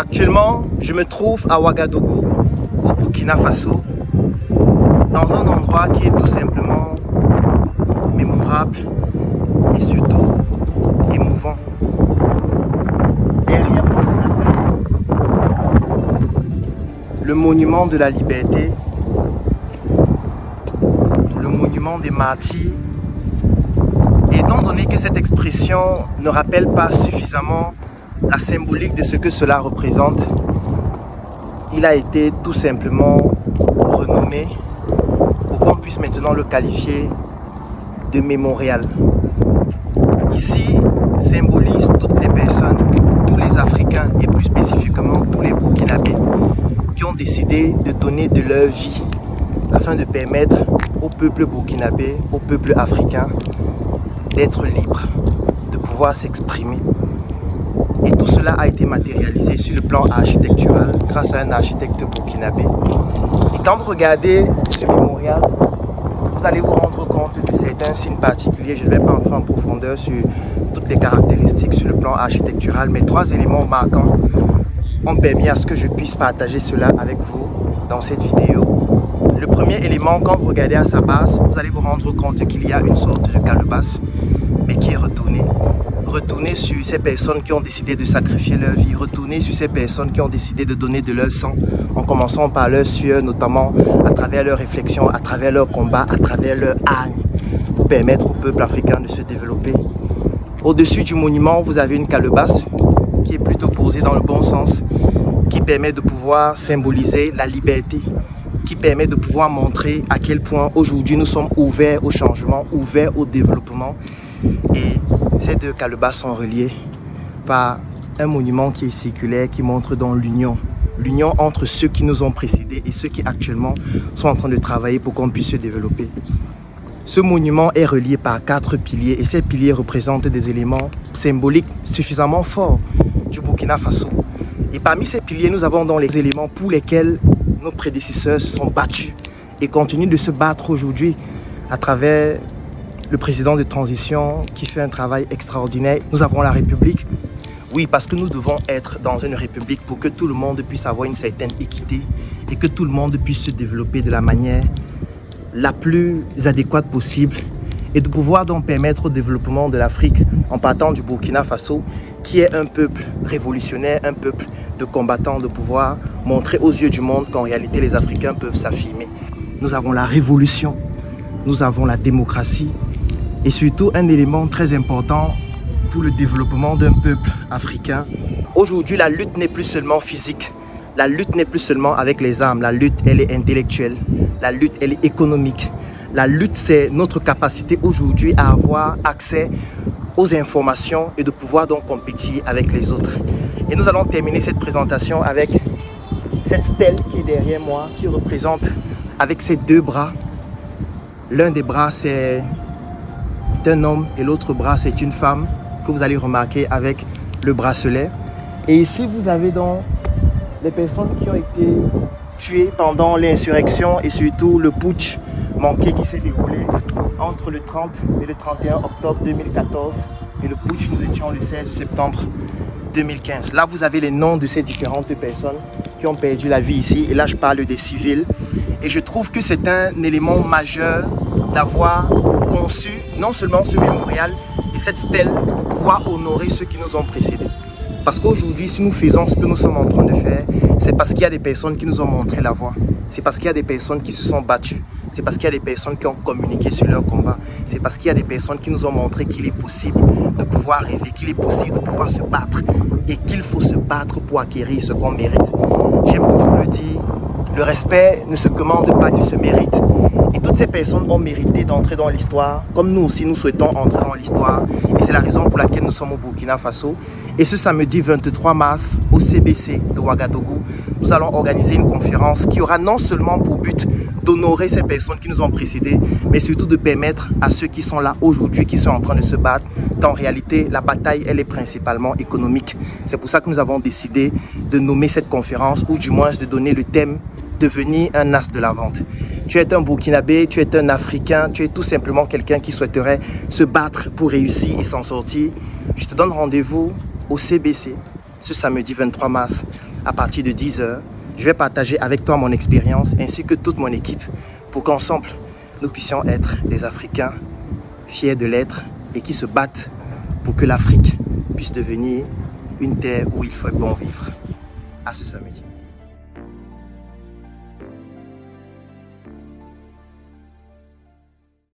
Actuellement, je me trouve à Ouagadougou, au Burkina Faso, dans un endroit qui est tout simplement mémorable et surtout émouvant. Derrière moi, vous avez le monument de la liberté, le monument des martyrs. Et étant donné que cette expression ne rappelle pas suffisamment la symbolique de ce que cela représente, il a été tout simplement renommé pour qu'on puisse maintenant le qualifier de mémorial. Ici symbolise toutes les personnes, tous les Africains et plus spécifiquement tous les Burkinabés qui ont décidé de donner de leur vie afin de permettre au peuple burkinabé, au peuple africain d'être libre, de pouvoir s'exprimer. Et tout cela a été matérialisé sur le plan architectural grâce à un architecte burkinabé. Et quand vous regardez ce mémorial, vous allez vous rendre compte de certains signes particuliers. Je ne vais pas entrer en profondeur sur toutes les caractéristiques sur le plan architectural, mais 3 éléments marquants ont permis à ce que je puisse partager cela avec vous dans cette vidéo. Le premier élément, quand vous regardez à sa base, vous allez vous rendre compte qu'il y a une sorte de calebasse, mais qui est retournée sur ces personnes qui ont décidé de sacrifier leur vie, retourner sur ces personnes qui ont décidé de donner de leur sang, en commençant par leur sueur, notamment à travers leurs réflexions, à travers leurs combats, à travers leur hargne, pour permettre au peuple africain de se développer. Au-dessus du monument, vous avez une calebasse qui est plutôt posée dans le bon sens, qui permet de pouvoir symboliser la liberté, qui permet de pouvoir montrer à quel point aujourd'hui nous sommes ouverts au changement, ouverts au développement. Et ces 2 calebasses sont reliées par un monument qui est circulaire, qui montre donc l'union entre ceux qui nous ont précédés et ceux qui actuellement sont en train de travailler pour qu'on puisse se développer. Ce monument est relié par 4 piliers et ces piliers représentent des éléments symboliques suffisamment forts du Burkina Faso. Et parmi ces piliers, nous avons donc les éléments pour lesquels nos prédécesseurs se sont battus et continuent de se battre aujourd'hui à travers le président de transition qui fait un travail extraordinaire. Nous avons la République. Oui, parce que nous devons être dans une République pour que tout le monde puisse avoir une certaine équité et que tout le monde puisse se développer de la manière la plus adéquate possible et de pouvoir donc permettre au développement de l'Afrique en partant du Burkina Faso, qui est un peuple révolutionnaire, un peuple de combattants, de pouvoir montrer aux yeux du monde qu'en réalité les Africains peuvent s'affirmer. Nous avons la révolution, nous avons la démocratie et surtout un élément très important pour le développement d'un peuple africain. Aujourd'hui, la lutte n'est plus seulement physique, la lutte n'est plus seulement avec les armes, la lutte elle est intellectuelle, la lutte elle est économique. La lutte, c'est notre capacité aujourd'hui à avoir accès aux informations et de pouvoir donc compétir avec les autres. Et nous allons terminer cette présentation avec cette stèle qui est derrière moi, qui représente avec ses 2 bras. L'un des bras, c'est un homme et l'autre bras, c'est une femme que vous allez remarquer avec le bracelet. Et ici, vous avez donc les personnes qui ont été tuées pendant l'insurrection et surtout le putsch manqué qui s'est déroulé entre le 30 et le 31 octobre 2014 et le putsch, nous étions le 16 septembre 2015. Là, vous avez les noms de ces différentes personnes qui ont perdu la vie ici. Et là, je parle des civils. Et je trouve que c'est un élément majeur d'avoir conçu non seulement ce mémorial et cette stèle pour pouvoir honorer ceux qui nous ont précédés. Parce qu'aujourd'hui, si nous faisons ce que nous sommes en train de faire, c'est parce qu'il y a des personnes qui nous ont montré la voie. C'est parce qu'il y a des personnes qui se sont battues. C'est parce qu'il y a des personnes qui ont communiqué sur leur combat. C'est parce qu'il y a des personnes qui nous ont montré qu'il est possible de pouvoir rêver, qu'il est possible de pouvoir se battre et qu'il faut se battre pour acquérir ce qu'on mérite. J'aime toujours le dire, le respect ne se commande pas, il se mérite. Et toutes ces personnes ont mérité d'entrer dans l'histoire, comme nous aussi nous souhaitons entrer dans l'histoire. Et c'est la raison pour laquelle nous sommes au Burkina Faso. Et ce samedi 23 mars, au CBC de Ouagadougou, nous allons organiser une conférence qui aura non seulement pour but d'honorer ces personnes qui nous ont précédés, mais surtout de permettre à ceux qui sont là aujourd'hui, qui sont en train de se battre, qu'en réalité, la bataille, elle est principalement économique. C'est pour ça que nous avons décidé de nommer cette conférence, ou du moins de donner le thème « Devenir un as de la vente ». Tu es un Burkinabé, tu es un Africain, tu es tout simplement quelqu'un qui souhaiterait se battre pour réussir et s'en sortir. Je te donne rendez-vous au CBC ce samedi 23 mars à partir de 10h. Je vais partager avec toi mon expérience ainsi que toute mon équipe pour qu'ensemble, nous puissions être des Africains fiers de l'être et qui se battent pour que l'Afrique puisse devenir une terre où il fait bon vivre. À ce samedi.